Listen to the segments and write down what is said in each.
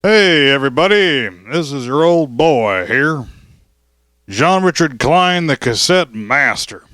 Hey everybody, this is your old boy here, John Richard Klein, the cassette master,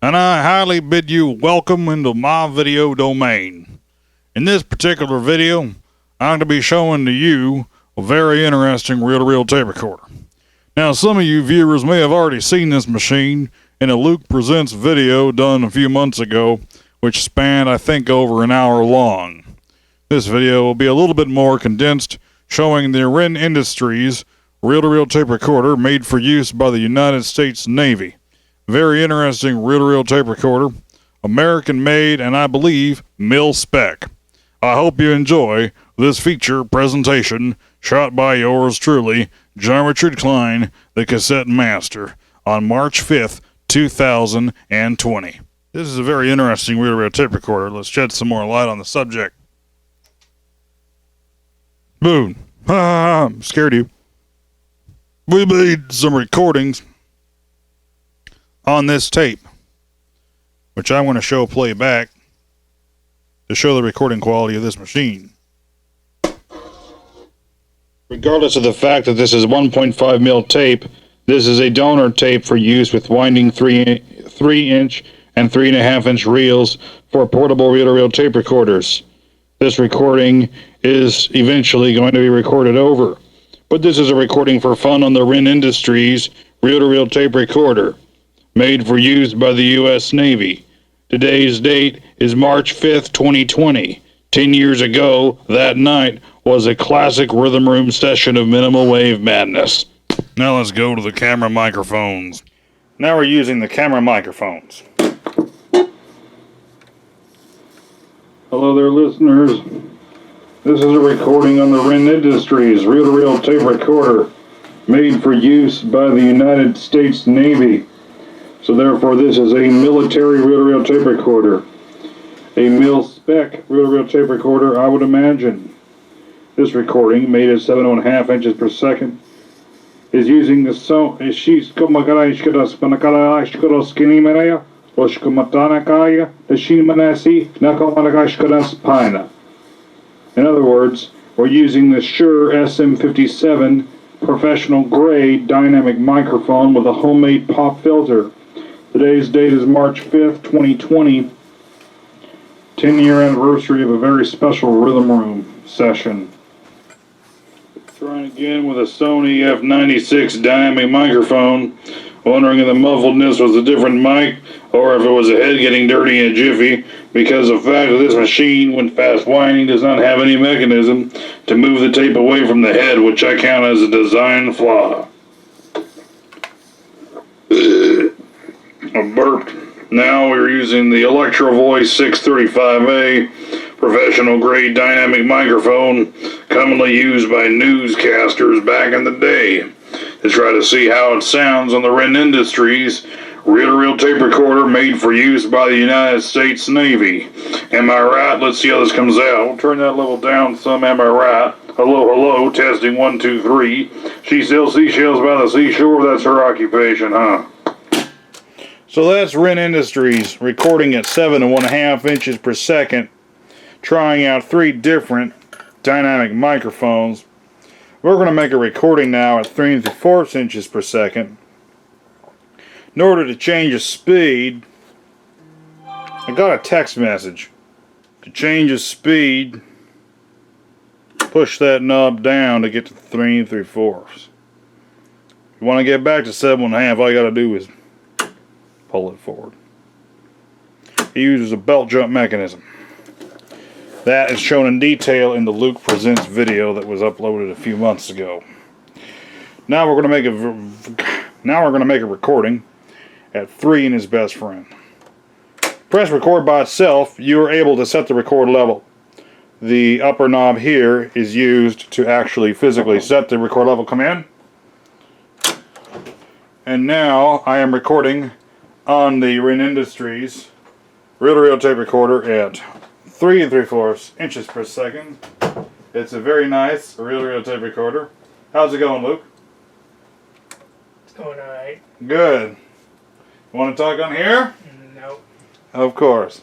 and I highly bid you welcome into my video domain. In this particular video, I'm going to be showing to you a very interesting reel-to-reel tape recorder. Now, some of you viewers may have already seen this machine in a Luke Presents video done a few months ago, which spanned, I think, over an hour long. This video will be a little bit more condensed, showing the REN Industries reel-to-reel tape recorder made for use by the United States Navy. Very interesting reel-to-reel tape recorder, American-made and I believe mil-spec. I hope you enjoy this feature presentation shot by yours truly, John Richard Klein, the cassette master, on March 5th, 2020. This is a very interesting reel-to-reel tape recorder. Let's shed some more light on the subject. Boom. Scared you. We made some recordings on this tape, which I want to show playback to show the recording quality of this machine. Regardless of the fact that this is 1.5 mil tape, this is a donor tape for use with winding 3-inch and 3.5-inch reels for portable reel-to-reel tape recorders. This recording is eventually going to be recorded over, but this is a recording for fun on the REN Industries reel-to-reel tape recorder, made for use by the U.S. Navy. Today's date is March 5th, 2020. 10 years ago, that night, was a classic rhythm room session of minimal wave madness. Now let's go to the camera microphones. Now we're using the camera microphones. Hello there, listeners. This is a recording on the REN Industries reel-to-reel tape recorder made for use by the United States Navy. So therefore, this is a military reel-to-reel tape recorder. A mil-spec reel-to-reel tape recorder, I would imagine. This recording, made at 7.5 inches per second, is using the In other words, we're using the Shure SM57 professional grade dynamic microphone with a homemade pop filter. Today's date is March 5th, 2020, 10-year anniversary of a very special rhythm room session. Trying again with a Sony F96 dynamic microphone, wondering if the muffledness was a different mic or if it was a head getting dirty in a jiffy, because the fact that this machine, when fast winding, does not have any mechanism to move the tape away from the head, which I count as a design flaw. I burped. Now we're using the Electro Voice 635A professional grade dynamic microphone commonly used by newscasters back in the day, to try to see how it sounds on the REN Industries reel-to-reel tape recorder made for use by the United States Navy. Am I right? Let's see how this comes out. We'll turn that level down some. Am I right? Hello, hello, testing 1, 2, 3. She sells seashells by the seashore. That's her occupation, huh? So that's REN Industries recording at 7.5 inches per second, trying out 3 different dynamic microphones. We're going to make a recording now at 3 3/4 inches per second. In order to change the speed, I got a text message. To change the speed, push that knob down to get to 3 3/4. If you want to get back to 7.5, all you got to do is pull it forward. It uses a belt jump mechanism. That is shown in detail in the Luke Presents video that was uploaded a few months ago. Now we're going to make a recording at 3 and his best friend. Press record by itself. You are able to set the record level. The upper knob here is used to actually physically set the record level. Come in. And now I am recording on the REN Industries reel-to-reel tape recorder at 3 3/4 inches per second. It's a very nice reel-to-reel tape recorder. How's it going, Luke? It's going alright. Good. You want to talk on here? No. Of course.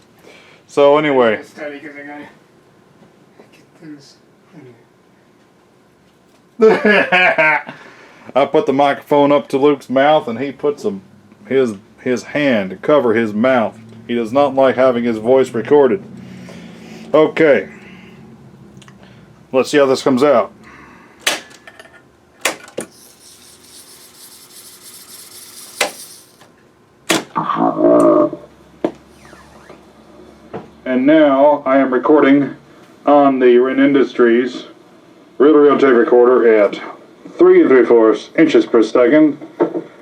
So anyway. Study because I gotta get things. I put the microphone up to Luke's mouth, and he puts his hand to cover his mouth. He does not like having his voice recorded. Okay. Let's see how this comes out. And now I am recording on the REN Industries reel-to-reel tape recorder at 3 3/4 inches per second.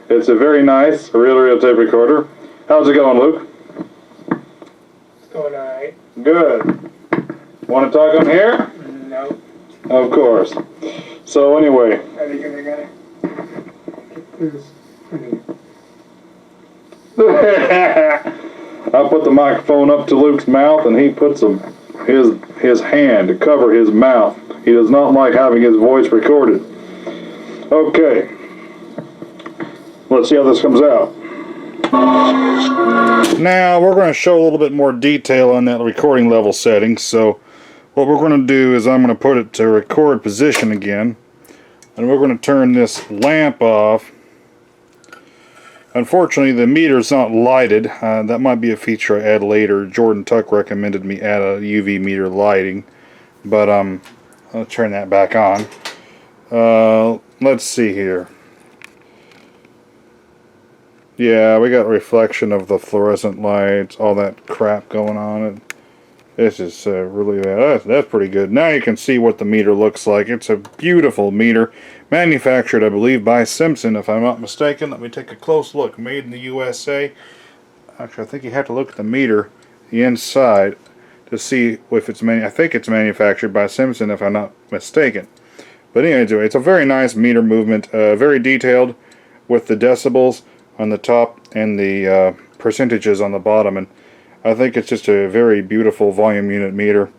It's a very nice reel-to-reel tape recorder. How's it going, Luke? It's going alright. Good. Want to talk on here? No. Of course. So anyway. Are they gonna get this? I put the microphone up to Luke's mouth, and he puts his hand to cover his mouth. He does not like having his voice recorded. Okay. Let's see how this comes out. Now we're going to show a little bit more detail on that recording level setting. So what we're going to do is I'm going to put it to record position again, and we're going to turn this lamp off. Unfortunately, the meter's not lighted. That might be a feature I add later. Jordan Tuck recommended me add a UV meter lighting, but I'll turn that back on. Let's see here. Yeah, we got reflection of the fluorescent lights, all that crap going on. This is really bad. That's pretty good. Now you can see what the meter looks like. It's a beautiful meter. Manufactured, I believe, by Simpson, if I'm not mistaken. Let me take a close look. Made in the USA. Actually, I think you have to look at the meter, the inside, to see if it's I think it's manufactured by Simpson, if I'm not mistaken. But anyway, it's a very nice meter movement. Very detailed with the decibels on the top and the percentages on the bottom. And I think it's just a very beautiful volume unit meter.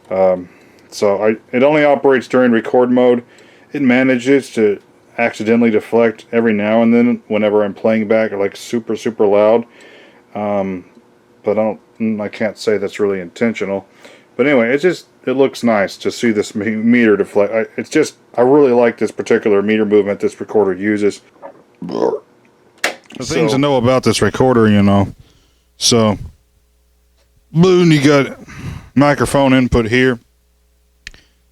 It only operates during record mode. It manages to accidentally deflect every now and then whenever I'm playing back, like super loud. But I can't say that's really intentional. But anyway, it looks nice to see this meter deflect. I really like this particular meter movement this recorder uses. The things to know about this recorder, you know. So, boom, you got microphone input here.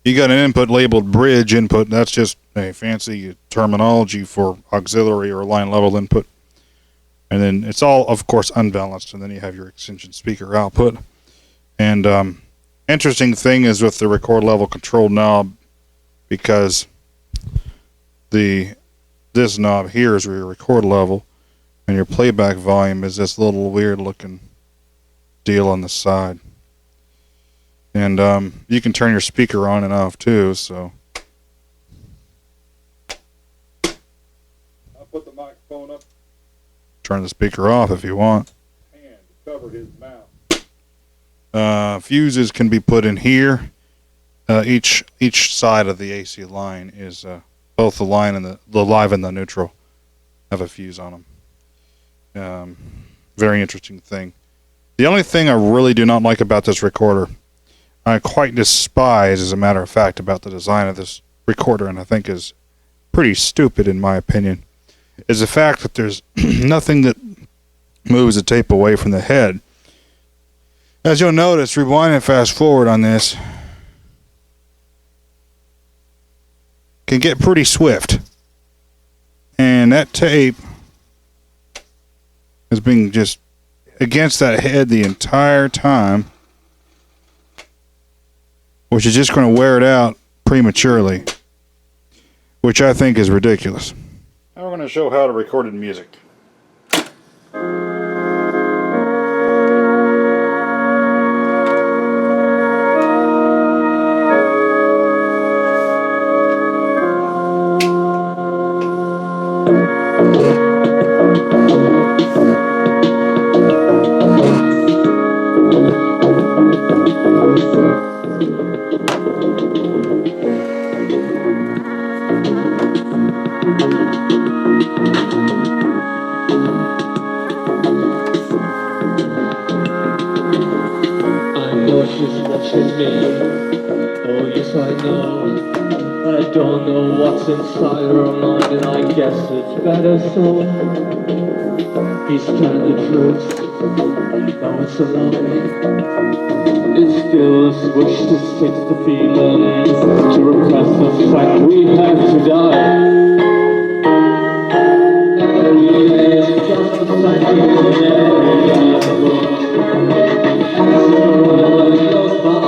You got an input labeled bridge input. That's just a fancy terminology for auxiliary or line level input. And then it's all, of course, unbalanced. And then you have your extension speaker output. And interesting thing is with the record level control knob, because this knob here is your record level, and your playback volume is this little weird looking deal on the side. And you can turn your speaker on and off too, so. I'll put the microphone up. Turn the speaker off if you want. And cover his mouth. Fuses can be put in here. Each side of the AC line is both the line and the live and the neutral have a fuse on them. Very interesting thing. The only thing I really do not like about this recorder, I quite despise, as a matter of fact, about the design of this recorder, and I think is pretty stupid in my opinion, is the fact that there's nothing that moves the tape away from the head. As you'll notice, rewind and fast forward on this can get pretty swift, and that tape is being just against that head the entire time, which is just going to wear it out prematurely, which I think is ridiculous. Now we're going to show how to record in music. I know she's watching me. Oh yes, I know. I don't know what's inside her mind, and I guess it's better so. He's telling the truth, though it's a lie. It feels wish to fix the feeling, to repress the fact we have to die. Every day is just a cycle, and every day is a book. As the world goes by,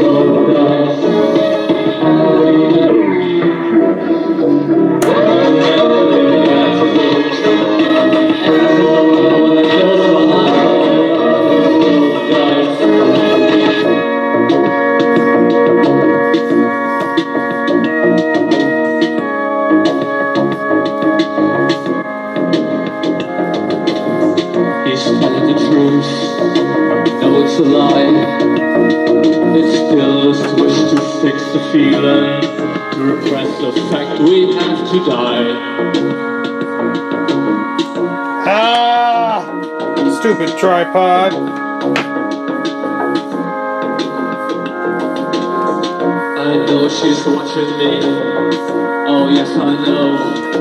slow down. He's telling the truth, no it's a lie. It's still just wish to fix the feeling, to repress the fact we have to die. Ah, stupid tripod. I know she's watching me, oh yes I know.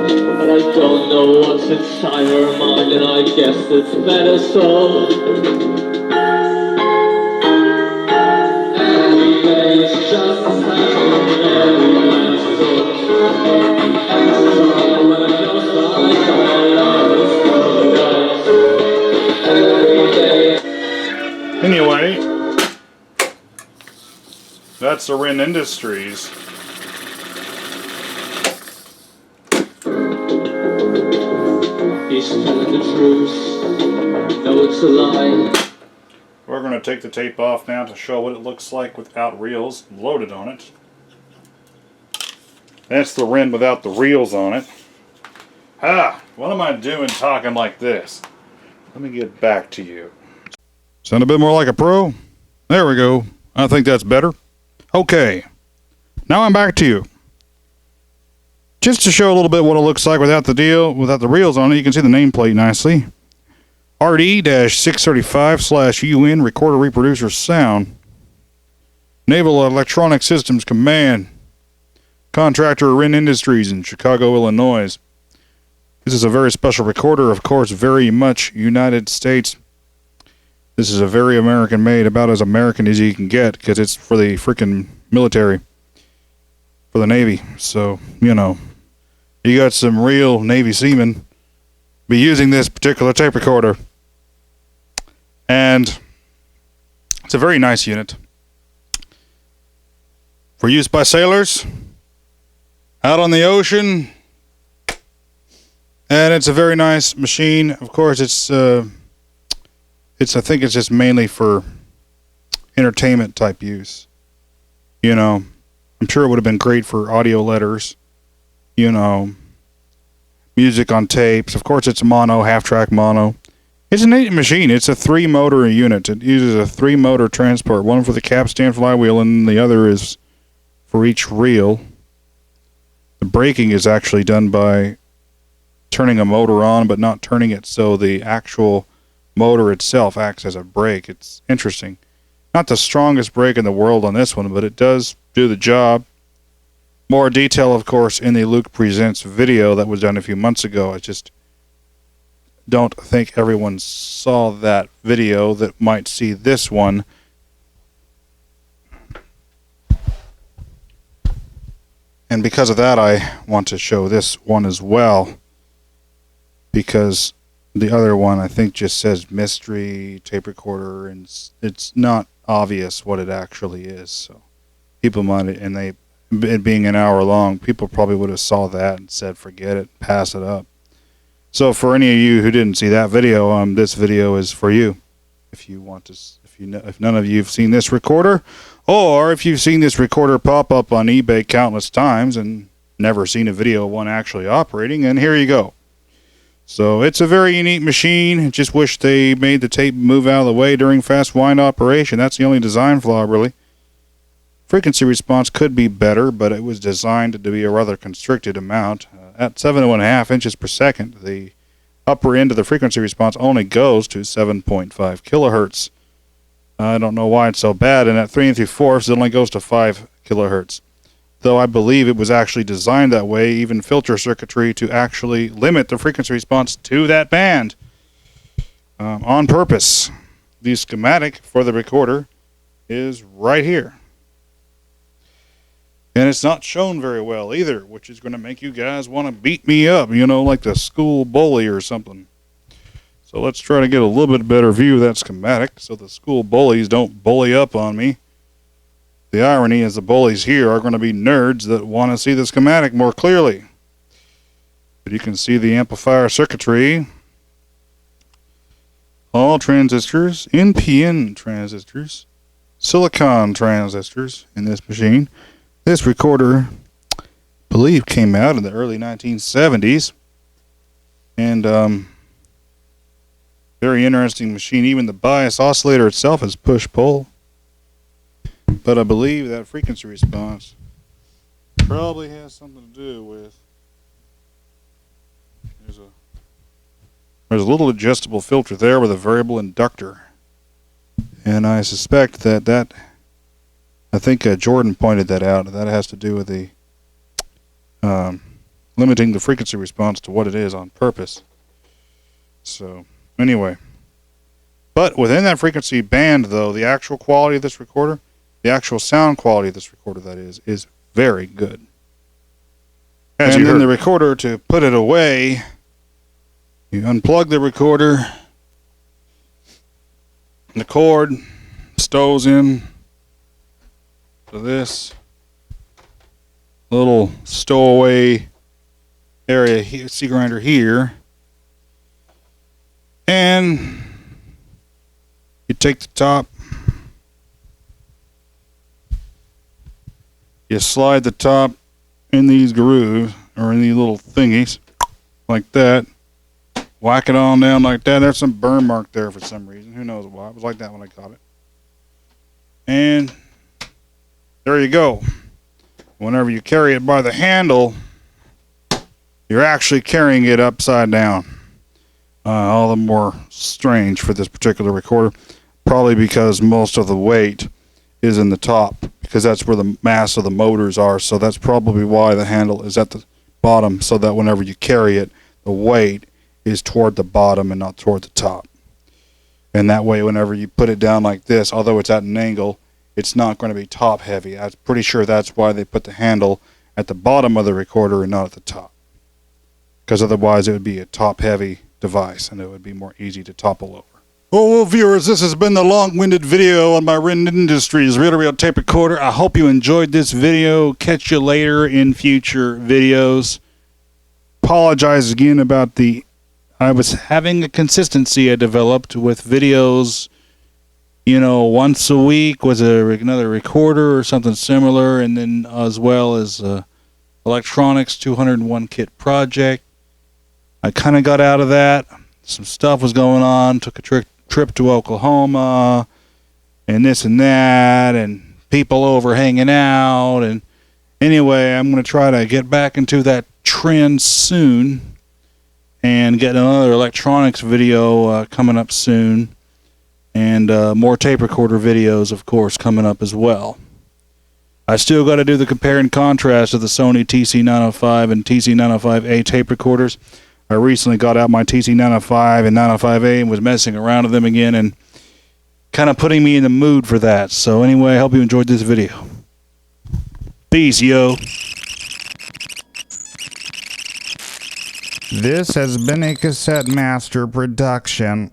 But I don't know what's inside her mind, and I guess it's better so. Every day is just a cycle, and every man's good. And so when it goes by, my love is so nice. Every day. Anyway, that's the REN Industries. He's telling the truth, no it's a lie. We're going to take the tape off now to show what it looks like without reels loaded on it. That's the REN without the reels on it. What am I doing talking like this? Let me get back to you. Sound a bit more like a pro? There we go. I think that's better. Okay. Now I'm back to you. Just to show a little bit what it looks like without the reels on it, you can see the nameplate nicely. RD-635/UN Recorder Reproducer Sound. Naval Electronic Systems Command. Contractor REN Industries in Chicago, Illinois. This is a very special recorder, of course, very much United States. This is a very American made, about as American as you can get, because it's for the freaking military. For the Navy. So, you know, you got some real Navy seamen be using this particular tape recorder. And it's a very nice unit. For use by sailors out on the ocean. And it's a very nice machine. Of course, I think it's just mainly for entertainment type use. You know, I'm sure it would have been great for audio letters. You know, music on tapes. Of course, it's mono, half-track mono. It's a neat machine. It's a 3-motor unit. It uses a 3-motor transport. One for the capstan flywheel, and the other is for each reel. The braking is actually done by turning a motor on, but not turning it so the actual motor itself acts as a brake. It's interesting. Not the strongest brake in the world on this one, but it does do the job. More detail, of course, in the Luke Presents video that was done a few months ago. I just don't think everyone saw that video that might see this one. And because of that, I want to show this one as well. Because the other one, I think, just says mystery tape recorder, and it's not obvious what it actually is. So people might, and it being an hour long, people probably would have saw that and said, forget it, pass it up. So for any of you who didn't see that video, this video is for you. If you want to, if none of you have seen this recorder, or if you've seen this recorder pop up on eBay countless times and never seen a video of one actually operating, and here you go. So it's a very neat machine. Just wish they made the tape move out of the way during fast wind operation. That's the only design flaw, really. Frequency response could be better, but it was designed to be a rather constricted amount. At 7.5 inches per second, the upper end of the frequency response only goes to 7.5 kilohertz. I don't know why it's so bad, and at 3 3/4, it only goes to 5 kilohertz. though I believe it was actually designed that way, even filter circuitry, to actually limit the frequency response to that band on purpose. The schematic for the recorder is right here. And it's not shown very well either, which is going to make you guys want to beat me up, you know, like the school bully or something. So let's try to get a little bit better view of that schematic so the school bullies don't bully up on me. The irony is the bullies here are going to be nerds that want to see the schematic more clearly. But you can see the amplifier circuitry. All transistors, NPN transistors, silicon transistors in this machine. This recorder, I believe, came out in the early 1970s. And very interesting machine. Even the bias oscillator itself is push-pull. But I believe that frequency response probably has something to do with... There's a little adjustable filter there with a variable inductor. And I suspect that I think Jordan pointed that out. That has to do with the limiting the frequency response to what it is on purpose. So, anyway. But within that frequency band, though, the actual quality of this recorder, the actual sound quality of this recorder, that is very good. And then the recorder, to put it away, you unplug the recorder, the cord stows in to this little stowaway area here, C grinder here, and you take the top, you slide the top in these grooves, or in these little thingies, like that, whack it on down like that. There's some burn mark there for some reason. Who knows why. It was like that when I got it. And there you go. Whenever you carry it by the handle, you're actually carrying it upside down. All the more strange for this particular recorder. Probably because most of the weight is in the top, because that's where the mass of the motors are. So that's probably why the handle is at the bottom, so that whenever you carry it, the weight is toward the bottom and not toward the top. And that way, whenever you put it down like this, although it's at an angle, it's not going to be top heavy. I'm pretty sure that's why they put the handle at the bottom of the recorder and not at the top. Because otherwise it would be a top heavy device and it would be more easy to topple over. Well, viewers, this has been the long-winded video on my REN Industries reel-to-reel tape recorder. I hope you enjoyed this video. Catch you later in future videos. Apologize again about I was having a consistency I developed with videos, you know, once a week was another recorder or something similar, and then as well as electronics 201 kit project. I kind of got out of that. Some stuff was going on. Took a trip to Oklahoma, and this and that, and people over hanging out. And anyway, I'm going to try to get back into that trend soon and get another electronics video coming up soon, and more tape recorder videos, of course, coming up as well. I still got to do the compare and contrast of the Sony TC905 and TC905A tape recorders. I recently got out my TC905 and 905A and was messing around with them again and kind of putting me in the mood for that. So anyway, I hope you enjoyed this video. Peace, yo. This has been a Cassette Master production.